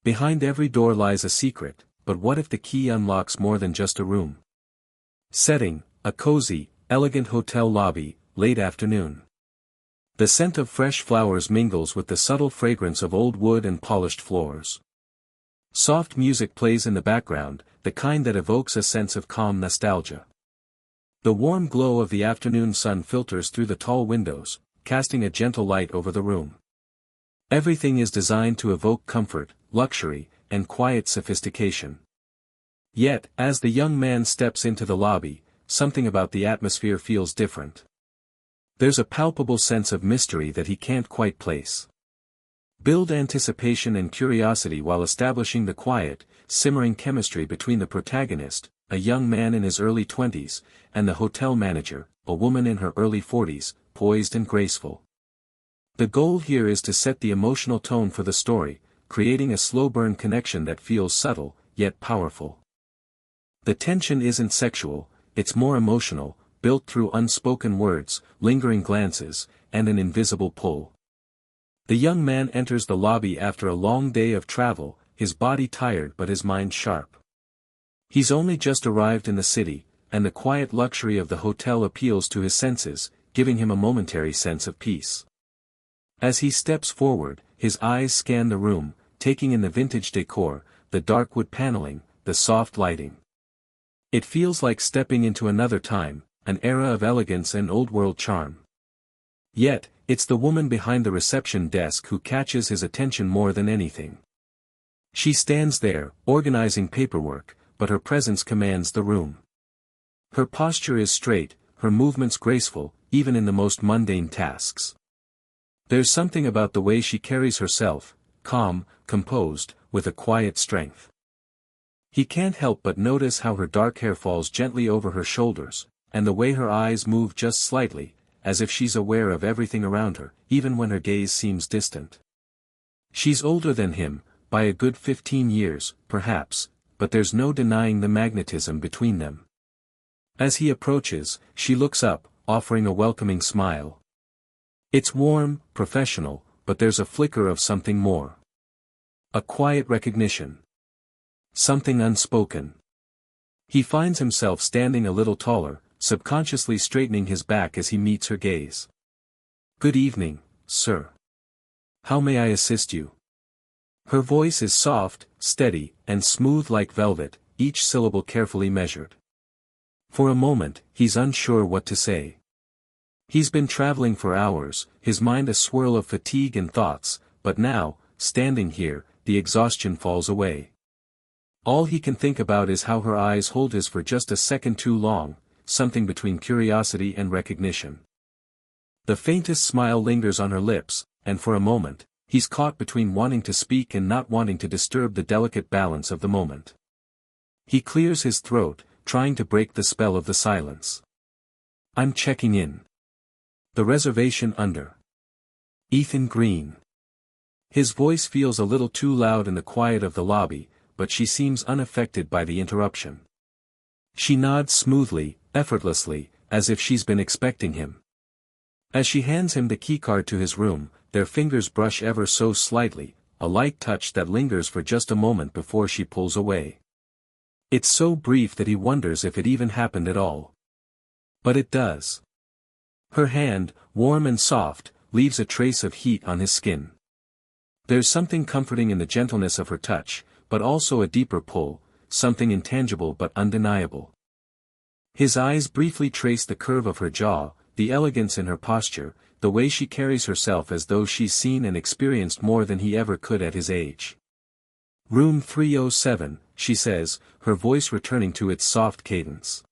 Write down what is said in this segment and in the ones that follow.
Behind every door lies a secret, but what if the key unlocks more than just a room? Setting, a cozy, elegant hotel lobby, late afternoon. The scent of fresh flowers mingles with the subtle fragrance of old wood and polished floors. Soft music plays in the background, the kind that evokes a sense of calm nostalgia. The warm glow of the afternoon sun filters through the tall windows, casting a gentle light over the room. Everything is designed to evoke comfort, luxury, and quiet sophistication. Yet, as the young man steps into the lobby, something about the atmosphere feels different. There's a palpable sense of mystery that he can't quite place. Build anticipation and curiosity while establishing the quiet, simmering chemistry between the protagonist, a young man in his early 20s, and the hotel manager, a woman in her early 40s, poised and graceful. The goal here is to set the emotional tone for the story, creating a slow-burn connection that feels subtle, yet powerful. The tension isn't sexual, it's more emotional, built through unspoken words, lingering glances, and an invisible pull. The young man enters the lobby after a long day of travel, his body tired but his mind sharp. He's only just arrived in the city, and the quiet luxury of the hotel appeals to his senses, giving him a momentary sense of peace. As he steps forward, his eyes scan the room, taking in the vintage decor, the dark wood paneling, the soft lighting. It feels like stepping into another time, an era of elegance and old-world charm. Yet, it's the woman behind the reception desk who catches his attention more than anything. She stands there, organizing paperwork, but her presence commands the room. Her posture is straight, her movements graceful, even in the most mundane tasks. There's something about the way she carries herself, calm, composed, with a quiet strength. He can't help but notice how her dark hair falls gently over her shoulders, and the way her eyes move just slightly, as if she's aware of everything around her, even when her gaze seems distant. She's older than him, by a good 15 years, perhaps, but there's no denying the magnetism between them. As he approaches, she looks up, offering a welcoming smile. It's warm, professional, but there's a flicker of something more. A quiet recognition. Something unspoken. He finds himself standing a little taller, subconsciously straightening his back as he meets her gaze. "Good evening, sir. How may I assist you?" Her voice is soft, steady, and smooth like velvet, each syllable carefully measured. For a moment, he's unsure what to say. He's been traveling for hours, his mind a swirl of fatigue and thoughts, but now, standing here, the exhaustion falls away. All he can think about is how her eyes hold his for just a second too long, something between curiosity and recognition. The faintest smile lingers on her lips, and for a moment, he's caught between wanting to speak and not wanting to disturb the delicate balance of the moment. He clears his throat, trying to break the spell of the silence. "I'm checking in. The reservation under Ethan Green." His voice feels a little too loud in the quiet of the lobby, but she seems unaffected by the interruption. She nods smoothly, effortlessly, as if she's been expecting him. As she hands him the keycard to his room, their fingers brush ever so slightly, a light touch that lingers for just a moment before she pulls away. It's so brief that he wonders if it even happened at all. But it does. Her hand, warm and soft, leaves a trace of heat on his skin. There's something comforting in the gentleness of her touch, but also a deeper pull, something intangible but undeniable. His eyes briefly trace the curve of her jaw, the elegance in her posture, the way she carries herself as though she's seen and experienced more than he ever could at his age. "Room 307, she says, her voice returning to its soft cadence.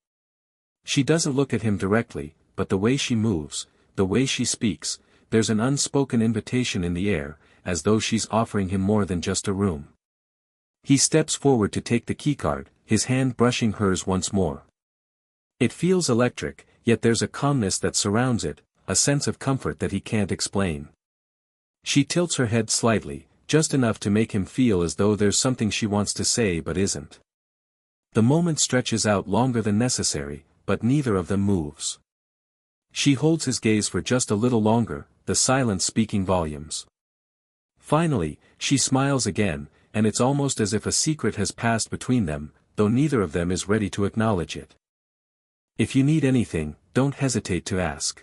She doesn't look at him directly, but the way she moves, the way she speaks, there's an unspoken invitation in the air, as though she's offering him more than just a room. He steps forward to take the keycard, his hand brushing hers once more. It feels electric, yet there's a calmness that surrounds it, a sense of comfort that he can't explain. She tilts her head slightly, just enough to make him feel as though there's something she wants to say but isn't. The moment stretches out longer than necessary, but neither of them moves. She holds his gaze for just a little longer, the silence speaking volumes. Finally, she smiles again, and it's almost as if a secret has passed between them, though neither of them is ready to acknowledge it. If you need anything, don't hesitate to ask.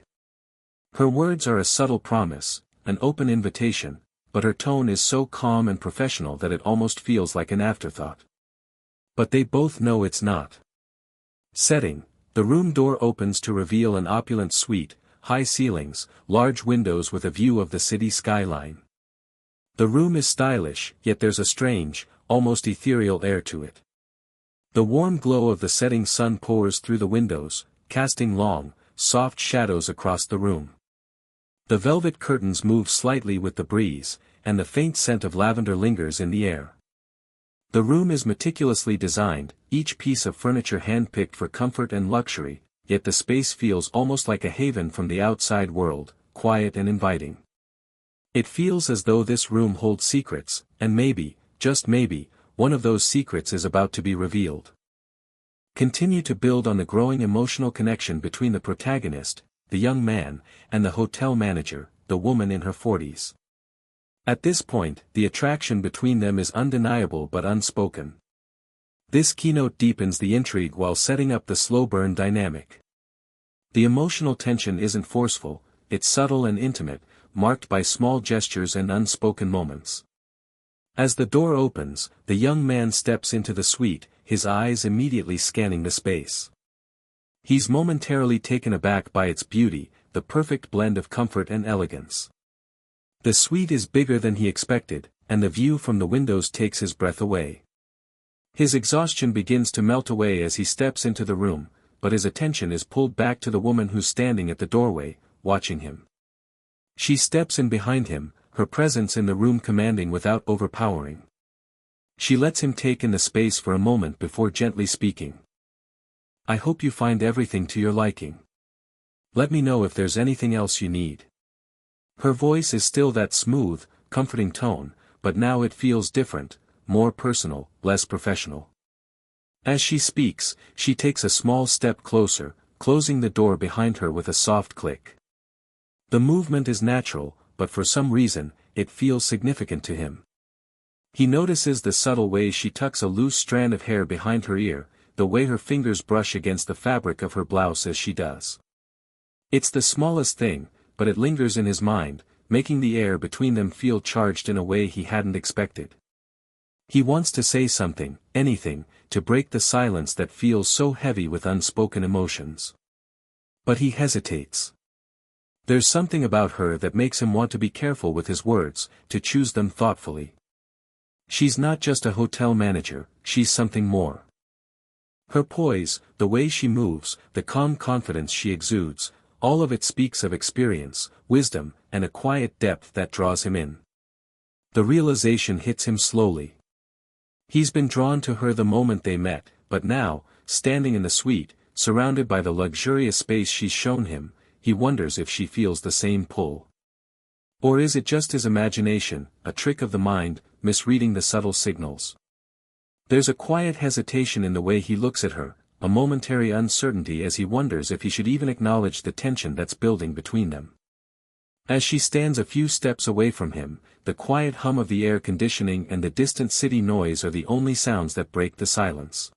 Her words are a subtle promise, an open invitation, but her tone is so calm and professional that it almost feels like an afterthought. But they both know it's not. Setting: the room door opens to reveal an opulent suite, high ceilings, large windows with a view of the city skyline. The room is stylish, yet there's a strange, almost ethereal air to it. The warm glow of the setting sun pours through the windows, casting long, soft shadows across the room. The velvet curtains move slightly with the breeze, and the faint scent of lavender lingers in the air. The room is meticulously designed, each piece of furniture hand-picked for comfort and luxury, yet the space feels almost like a haven from the outside world, quiet and inviting. It feels as though this room holds secrets, and maybe, just maybe, one of those secrets is about to be revealed. Continue to build on the growing emotional connection between the protagonist, the young man, and the hotel manager, the woman in her 40s. At this point, the attraction between them is undeniable but unspoken. This keynote deepens the intrigue while setting up the slow burn dynamic. The emotional tension isn't forceful, it's subtle and intimate, marked by small gestures and unspoken moments. As the door opens, the young man steps into the suite, his eyes immediately scanning the space. He's momentarily taken aback by its beauty, the perfect blend of comfort and elegance. The suite is bigger than he expected, and the view from the windows takes his breath away. His exhaustion begins to melt away as he steps into the room, but his attention is pulled back to the woman who's standing at the doorway, watching him. She steps in behind him, her presence in the room commanding without overpowering. She lets him take in the space for a moment before gently speaking. "I hope you find everything to your liking. Let me know if there's anything else you need." Her voice is still that smooth, comforting tone, but now it feels different, more personal, less professional. As she speaks, she takes a small step closer, closing the door behind her with a soft click. The movement is natural, but for some reason, it feels significant to him. He notices the subtle way she tucks a loose strand of hair behind her ear, the way her fingers brush against the fabric of her blouse as she does. It's the smallest thing, but it lingers in his mind, making the air between them feel charged in a way he hadn't expected. He wants to say something, anything, to break the silence that feels so heavy with unspoken emotions. But he hesitates. There's something about her that makes him want to be careful with his words, to choose them thoughtfully. She's not just a hotel manager, she's something more. Her poise, the way she moves, the calm confidence she exudes, all of it speaks of experience, wisdom, and a quiet depth that draws him in. The realization hits him slowly. He's been drawn to her the moment they met, but now, standing in the suite, surrounded by the luxurious space she's shown him, he wonders if she feels the same pull. Or is it just his imagination, a trick of the mind, misreading the subtle signals? There's a quiet hesitation in the way he looks at her, a momentary uncertainty as he wonders if he should even acknowledge the tension that's building between them. As she stands a few steps away from him, the quiet hum of the air conditioning and the distant city noise are the only sounds that break the silence.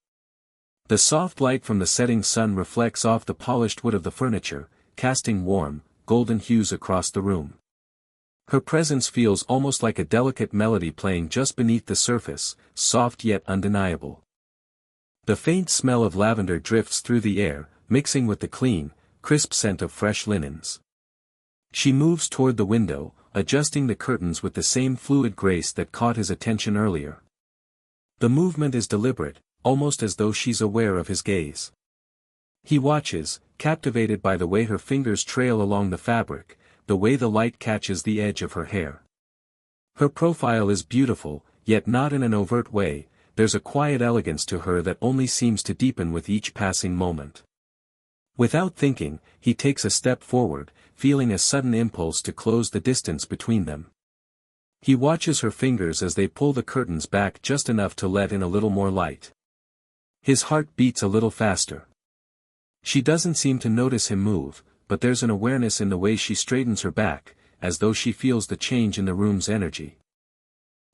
The soft light from the setting sun reflects off the polished wood of the furniture, casting warm, golden hues across the room. Her presence feels almost like a delicate melody playing just beneath the surface, soft yet undeniable. The faint smell of lavender drifts through the air, mixing with the clean, crisp scent of fresh linens. She moves toward the window, adjusting the curtains with the same fluid grace that caught his attention earlier. The movement is deliberate, almost as though she's aware of his gaze. He watches, captivated by the way her fingers trail along the fabric, the way the light catches the edge of her hair. Her profile is beautiful, yet not in an overt way, there's a quiet elegance to her that only seems to deepen with each passing moment. Without thinking, he takes a step forward, feeling a sudden impulse to close the distance between them. He watches her fingers as they pull the curtains back just enough to let in a little more light. His heart beats a little faster. She doesn't seem to notice him move, but there's an awareness in the way she straightens her back, as though she feels the change in the room's energy.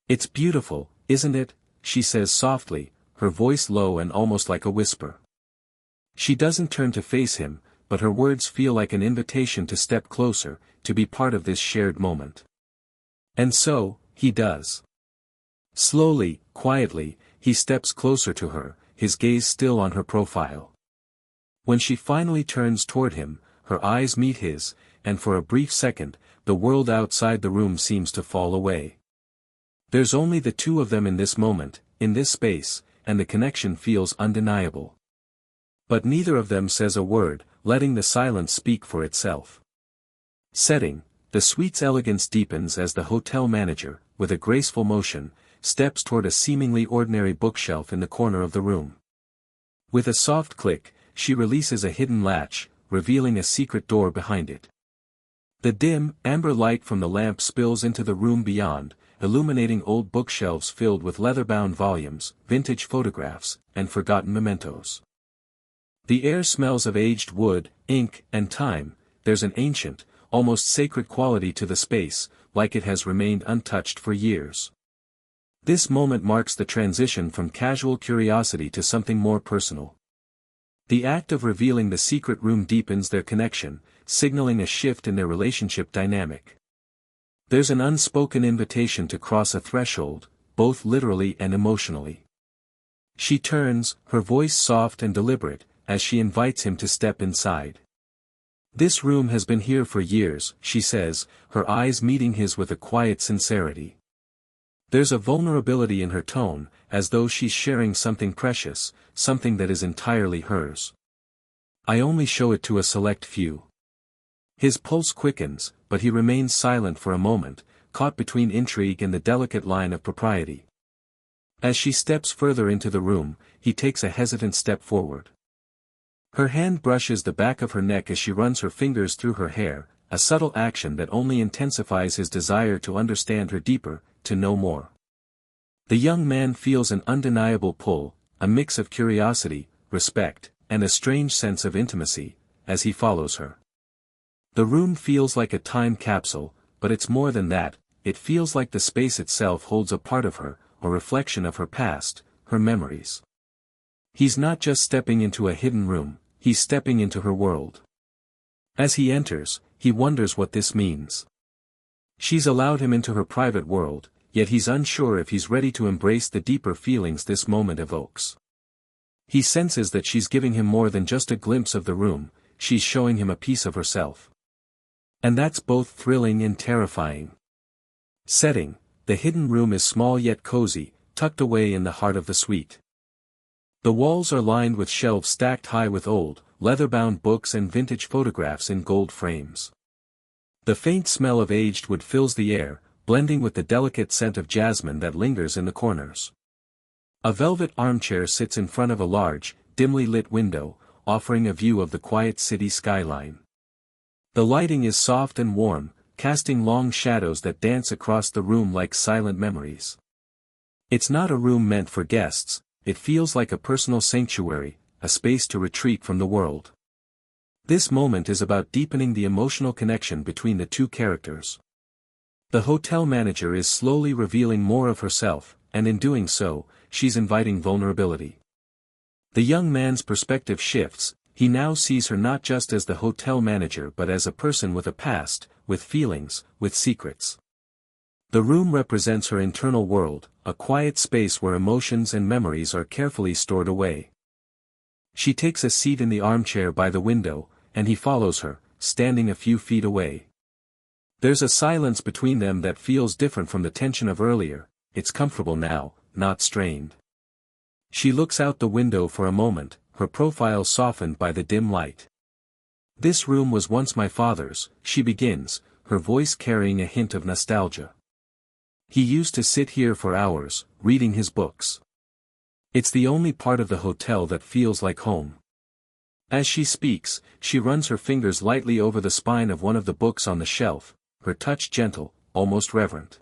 It's beautiful, isn't it?" she says softly, her voice low and almost like a whisper. She doesn't turn to face him, but her words feel like an invitation to step closer, to be part of this shared moment. And so, he does. Slowly, quietly, he steps closer to her, his gaze still on her profile. When she finally turns toward him, her eyes meet his, and for a brief second, the world outside the room seems to fall away. There's only the two of them in this moment, in this space, and the connection feels undeniable. But neither of them says a word, letting the silence speak for itself. Setting, the suite's elegance deepens as the hotel manager, with a graceful motion, steps toward a seemingly ordinary bookshelf in the corner of the room. With a soft click, she releases a hidden latch, revealing a secret door behind it. The dim, amber light from the lamp spills into the room beyond, illuminating old bookshelves filled with leather-bound volumes, vintage photographs, and forgotten mementos. The air smells of aged wood, ink, and time. There's an ancient, almost sacred quality to the space, like it has remained untouched for years. This moment marks the transition from casual curiosity to something more personal. The act of revealing the secret room deepens their connection, signaling a shift in their relationship dynamic. There's an unspoken invitation to cross a threshold, both literally and emotionally. She turns, her voice soft and deliberate, as she invites him to step inside. "This room has been here for years," she says, her eyes meeting his with a quiet sincerity. There's a vulnerability in her tone, as though she's sharing something precious, something that is entirely hers. "I only show it to a select few." His pulse quickens, but he remains silent for a moment, caught between intrigue and the delicate line of propriety. As she steps further into the room, he takes a hesitant step forward. Her hand brushes the back of her neck as she runs her fingers through her hair, a subtle action that only intensifies his desire to understand her deeper, to know more. The young man feels an undeniable pull, a mix of curiosity, respect, and a strange sense of intimacy, as he follows her. The room feels like a time capsule, but it's more than that, it feels like the space itself holds a part of her, a reflection of her past, her memories. He's not just stepping into a hidden room, he's stepping into her world. As he enters, he wonders what this means. She's allowed him into her private world, yet he's unsure if he's ready to embrace the deeper feelings this moment evokes. He senses that she's giving him more than just a glimpse of the room, she's showing him a piece of herself. And that's both thrilling and terrifying. Setting, the hidden room is small yet cozy, tucked away in the heart of the suite. The walls are lined with shelves stacked high with old, leather-bound books and vintage photographs in gold frames. The faint smell of aged wood fills the air, blending with the delicate scent of jasmine that lingers in the corners. A velvet armchair sits in front of a large, dimly lit window, offering a view of the quiet city skyline. The lighting is soft and warm, casting long shadows that dance across the room like silent memories. It's not a room meant for guests, it feels like a personal sanctuary, a space to retreat from the world. This moment is about deepening the emotional connection between the two characters. The hotel manager is slowly revealing more of herself, and in doing so, she's inviting vulnerability. The young man's perspective shifts, he now sees her not just as the hotel manager but as a person with a past, with feelings, with secrets. The room represents her internal world, a quiet space where emotions and memories are carefully stored away. She takes a seat in the armchair by the window, and he follows her, standing a few feet away. There's a silence between them that feels different from the tension of earlier, it's comfortable now, not strained. She looks out the window for a moment, her profile softened by the dim light. "This room was once my father's," she begins, her voice carrying a hint of nostalgia. "He used to sit here for hours, reading his books. It's the only part of the hotel that feels like home." As she speaks, she runs her fingers lightly over the spine of one of the books on the shelf, her touch gentle, almost reverent.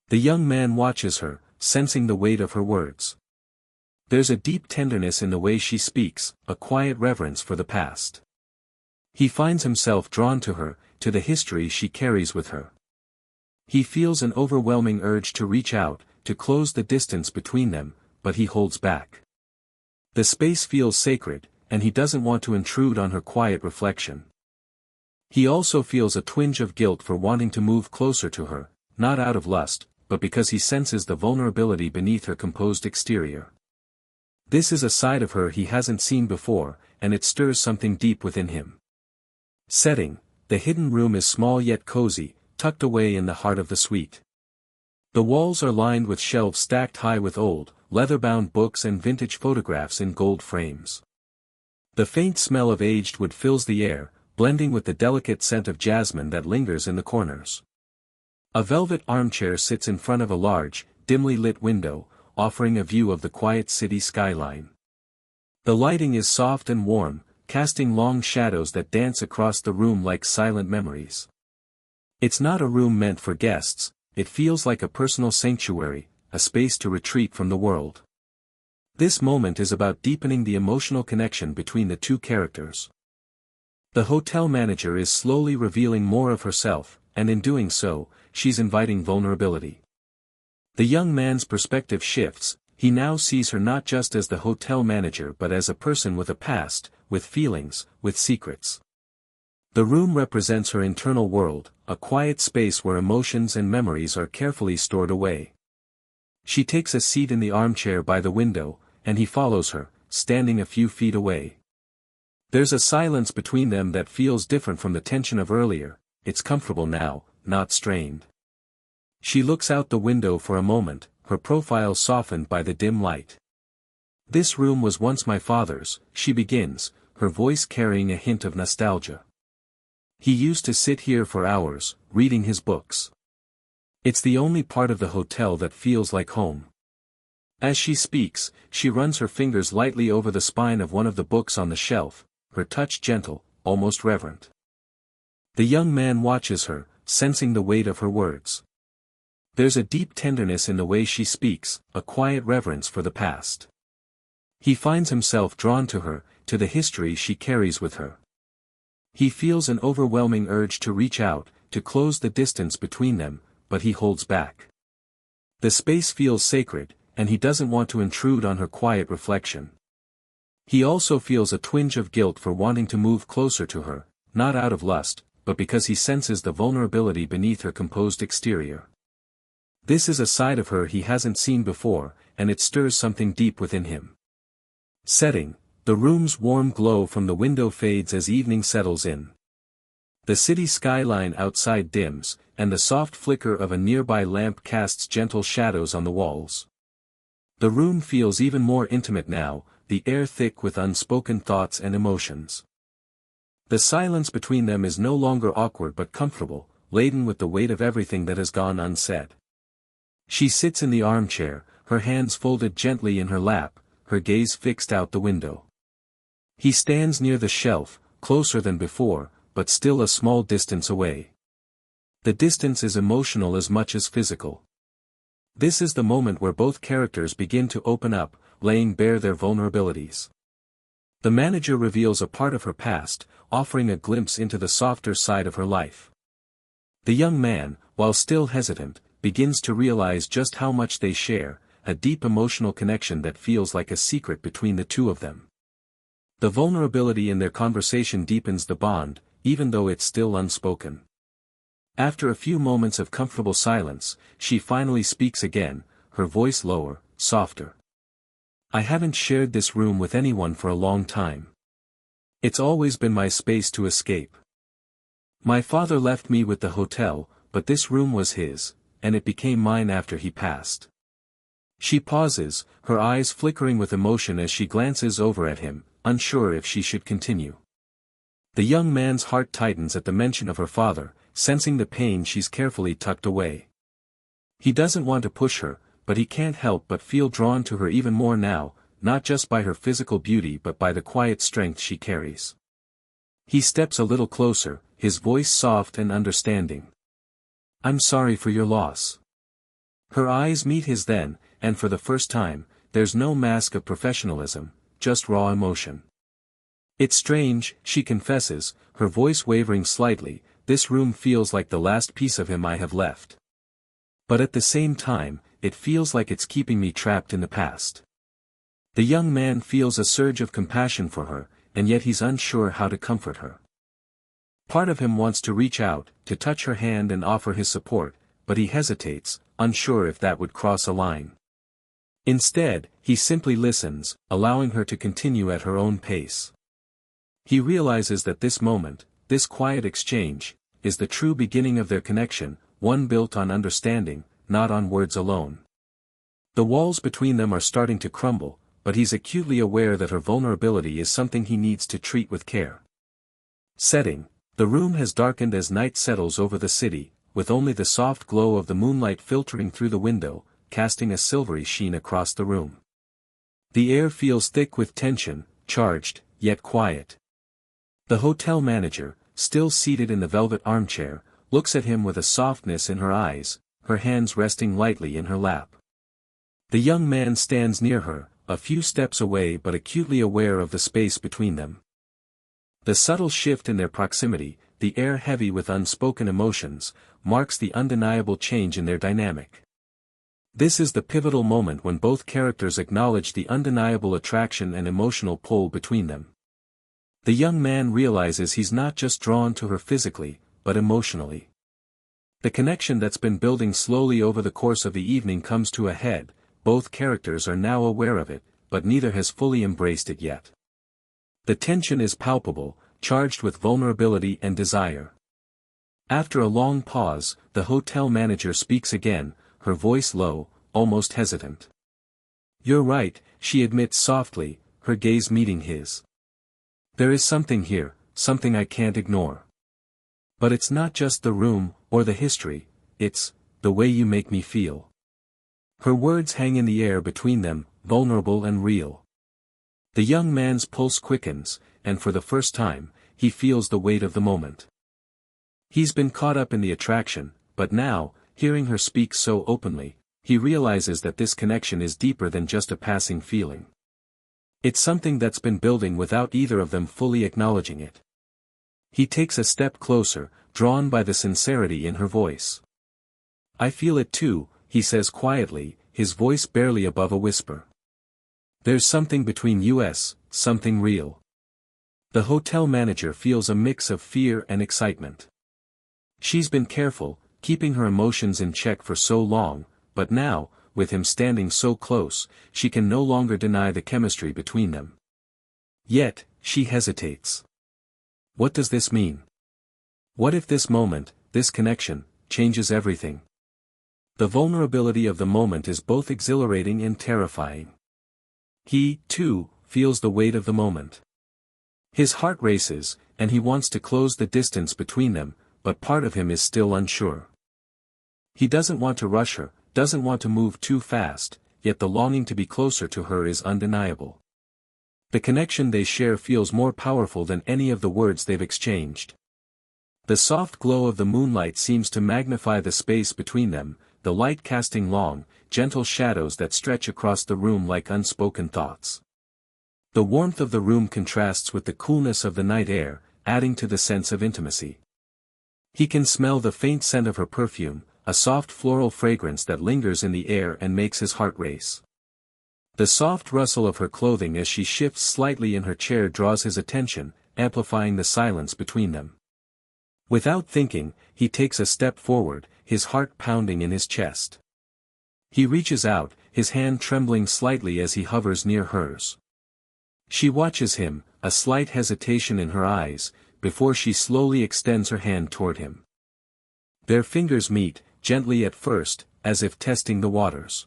The young man watches her, sensing the weight of her words. There's a deep tenderness in the way she speaks, a quiet reverence for the past. He finds himself drawn to her, to the history she carries with her. He feels an overwhelming urge to reach out, to close the distance between them, but he holds back. The space feels sacred, and he doesn't want to intrude on her quiet reflection. He also feels a twinge of guilt for wanting to move closer to her, not out of lust, but because he senses the vulnerability beneath her composed exterior. This is a side of her he hasn't seen before, and it stirs something deep within him. Setting: the hidden room is small yet cozy, tucked away in the heart of the suite. The walls are lined with shelves stacked high with old, leather-bound books and vintage photographs in gold frames. The faint smell of aged wood fills the air, blending with the delicate scent of jasmine that lingers in the corners. A velvet armchair sits in front of a large, dimly lit window, offering a view of the quiet city skyline. The lighting is soft and warm, casting long shadows that dance across the room like silent memories. It's not a room meant for guests, it feels like a personal sanctuary, a space to retreat from the world. This moment is about deepening the emotional connection between the two characters. The hotel manager is slowly revealing more of herself, and in doing so, she's inviting vulnerability. The young man's perspective shifts, he now sees her not just as the hotel manager but as a person with a past, with feelings, with secrets. The room represents her internal world, a quiet space where emotions and memories are carefully stored away. She takes a seat in the armchair by the window, and he follows her, standing a few feet away. There's a silence between them that feels different from the tension of earlier. It's comfortable now, not strained. She looks out the window for a moment, her profile softened by the dim light. "This room was once my father's," she begins, her voice carrying a hint of nostalgia. "He used to sit here for hours, reading his books. It's the only part of the hotel that feels like home." As she speaks, she runs her fingers lightly over the spine of one of the books on the shelf, her touch gentle, almost reverent. The young man watches her, sensing the weight of her words. There's a deep tenderness in the way she speaks, a quiet reverence for the past. He finds himself drawn to her, to the history she carries with her. He feels an overwhelming urge to reach out, to close the distance between them, but he holds back. The space feels sacred, and he doesn't want to intrude on her quiet reflection. He also feels a twinge of guilt for wanting to move closer to her, not out of lust, but because he senses the vulnerability beneath her composed exterior. This is a side of her he hasn't seen before, and it stirs something deep within him. Setting: the room's warm glow from the window fades as evening settles in. The city skyline outside dims, and the soft flicker of a nearby lamp casts gentle shadows on the walls. The room feels even more intimate now, the air thick with unspoken thoughts and emotions. The silence between them is no longer awkward but comfortable, laden with the weight of everything that has gone unsaid. She sits in the armchair, her hands folded gently in her lap, her gaze fixed out the window. He stands near the shelf, closer than before, but still a small distance away. The distance is emotional as much as physical. This is the moment where both characters begin to open up, laying bare their vulnerabilities. The manager reveals a part of her past, offering a glimpse into the softer side of her life. The young man, while still hesitant, begins to realize just how much they share, a deep emotional connection that feels like a secret between the two of them. The vulnerability in their conversation deepens the bond, even though it's still unspoken. After a few moments of comfortable silence, she finally speaks again, her voice lower, softer. "I haven't shared this room with anyone for a long time. It's always been my space to escape. My father left me with the hotel, but this room was his, and it became mine after he passed." She pauses, her eyes flickering with emotion as she glances over at him, unsure if she should continue. The young man's heart tightens at the mention of her father, sensing the pain she's carefully tucked away. He doesn't want to push her, but he can't help but feel drawn to her even more now, not just by her physical beauty but by the quiet strength she carries. He steps a little closer, his voice soft and understanding. "I'm sorry for your loss." Her eyes meet his then, and for the first time, there's no mask of professionalism, just raw emotion. "It's strange," she confesses, her voice wavering slightly, "this room feels like the last piece of him I have left. But at the same time, it feels like it's keeping me trapped in the past. The young man feels a surge of compassion for her, and yet he's unsure how to comfort her. Part of him wants to reach out, to touch her hand and offer his support, but he hesitates, unsure if that would cross a line. Instead, he simply listens, allowing her to continue at her own pace. He realizes that this moment, this quiet exchange, is the true beginning of their connection, one built on understanding, not on words alone. The walls between them are starting to crumble, but he's acutely aware that her vulnerability is something he needs to treat with care. Setting. The room has darkened as night settles over the city, with only the soft glow of the moonlight filtering through the window, casting a silvery sheen across the room. The air feels thick with tension, charged, yet quiet. The hotel manager, still seated in the velvet armchair, looks at him with a softness in her eyes, her hands resting lightly in her lap. The young man stands near her, a few steps away but acutely aware of the space between them. The subtle shift in their proximity, the air heavy with unspoken emotions, marks the undeniable change in their dynamic. This is the pivotal moment when both characters acknowledge the undeniable attraction and emotional pull between them. The young man realizes he's not just drawn to her physically, but emotionally. The connection that's been building slowly over the course of the evening comes to a head. Both characters are now aware of it, but neither has fully embraced it yet. The tension is palpable, charged with vulnerability and desire. After a long pause, the hotel manager speaks again, her voice low, almost hesitant. "You're right," she admits softly, her gaze meeting his. "There is something here, something I can't ignore. But it's not just the room, or the history, it's the way you make me feel." Her words hang in the air between them, vulnerable and real. The young man's pulse quickens, and for the first time, he feels the weight of the moment. He's been caught up in the attraction, but now, hearing her speak so openly, he realizes that this connection is deeper than just a passing feeling. It's something that's been building without either of them fully acknowledging it. He takes a step closer, drawn by the sincerity in her voice. "I feel it too," he says quietly, his voice barely above a whisper. "There's something between us, something real." The hotel manager feels a mix of fear and excitement. She's been careful, keeping her emotions in check for so long, but now, with him standing so close, she can no longer deny the chemistry between them. Yet, she hesitates. What does this mean? What if this moment, this connection, changes everything? The vulnerability of the moment is both exhilarating and terrifying. He, too, feels the weight of the moment. His heart races, and he wants to close the distance between them, but part of him is still unsure. He doesn't want to rush her, doesn't want to move too fast, yet the longing to be closer to her is undeniable. The connection they share feels more powerful than any of the words they've exchanged. The soft glow of the moonlight seems to magnify the space between them, the light casting long, gentle shadows that stretch across the room like unspoken thoughts. The warmth of the room contrasts with the coolness of the night air, adding to the sense of intimacy. He can smell the faint scent of her perfume, a soft floral fragrance that lingers in the air and makes his heart race. The soft rustle of her clothing as she shifts slightly in her chair draws his attention, amplifying the silence between them. Without thinking, he takes a step forward, his heart pounding in his chest. He reaches out, his hand trembling slightly as he hovers near hers. She watches him, a slight hesitation in her eyes, before she slowly extends her hand toward him. Their fingers meet, gently at first, as if testing the waters.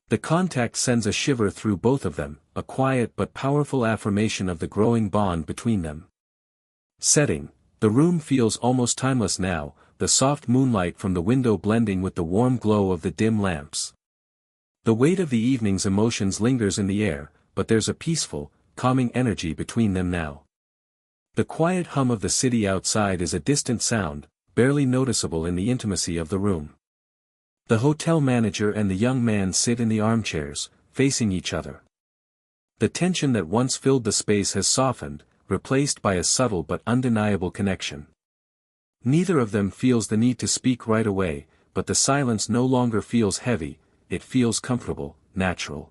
The contact sends a shiver through both of them, a quiet but powerful affirmation of the growing bond between them. Setting. The room feels almost timeless now, the soft moonlight from the window blending with the warm glow of the dim lamps. The weight of the evening's emotions lingers in the air, but there's a peaceful, calming energy between them now. The quiet hum of the city outside is a distant sound, barely noticeable in the intimacy of the room. The hotel manager and the young man sit in the armchairs, facing each other. The tension that once filled the space has softened, replaced by a subtle but undeniable connection. Neither of them feels the need to speak right away, but the silence no longer feels heavy, it feels comfortable, natural.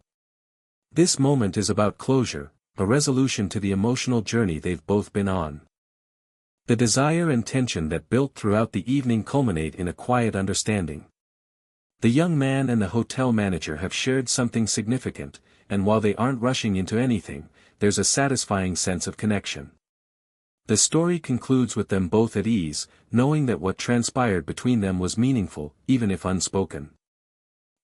This moment is about closure, a resolution to the emotional journey they've both been on. The desire and tension that built throughout the evening culminate in a quiet understanding. The young man and the hotel manager have shared something significant, and while they aren't rushing into anything, there's a satisfying sense of connection. The story concludes with them both at ease, knowing that what transpired between them was meaningful, even if unspoken.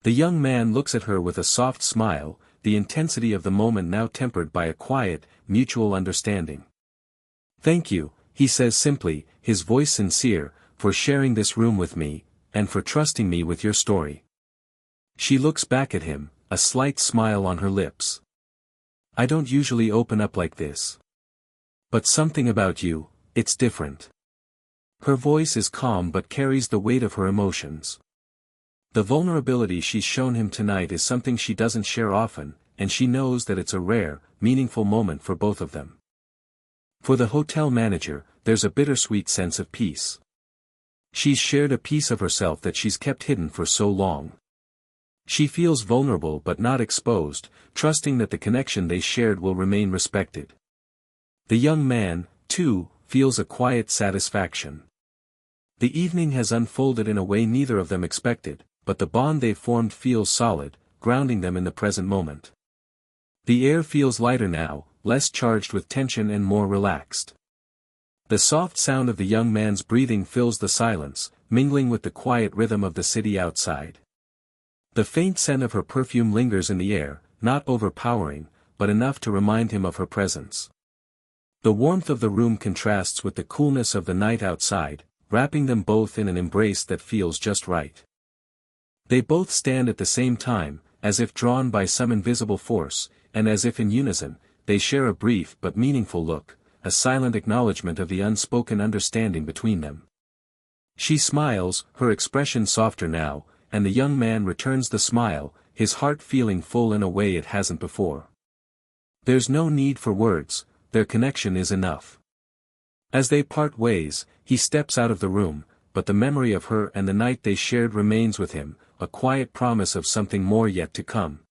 The young man looks at her with a soft smile, the intensity of the moment now tempered by a quiet, mutual understanding. "Thank you," he says simply, his voice sincere, "for sharing this room with me, and for trusting me with your story." She looks back at him, a slight smile on her lips. "I don't usually open up like this. But something about you, it's different." Her voice is calm but carries the weight of her emotions. The vulnerability she's shown him tonight is something she doesn't share often, and she knows that it's a rare, meaningful moment for both of them. For the hotel manager, there's a bittersweet sense of peace. She's shared a piece of herself that she's kept hidden for so long. She feels vulnerable but not exposed, trusting that the connection they shared will remain respected. The young man, too, feels a quiet satisfaction. The evening has unfolded in a way neither of them expected, but the bond they've formed feels solid, grounding them in the present moment. The air feels lighter now, less charged with tension and more relaxed. The soft sound of the young man's breathing fills the silence, mingling with the quiet rhythm of the city outside. The faint scent of her perfume lingers in the air, not overpowering, but enough to remind him of her presence. The warmth of the room contrasts with the coolness of the night outside, wrapping them both in an embrace that feels just right. They both stand at the same time, as if drawn by some invisible force, and as if in unison, they share a brief but meaningful look, a silent acknowledgement of the unspoken understanding between them. She smiles, her expression softer now, and the young man returns the smile, his heart feeling full in a way it hasn't before. There's no need for words, their connection is enough. As they part ways, he steps out of the room, but the memory of her and the night they shared remains with him, a quiet promise of something more yet to come.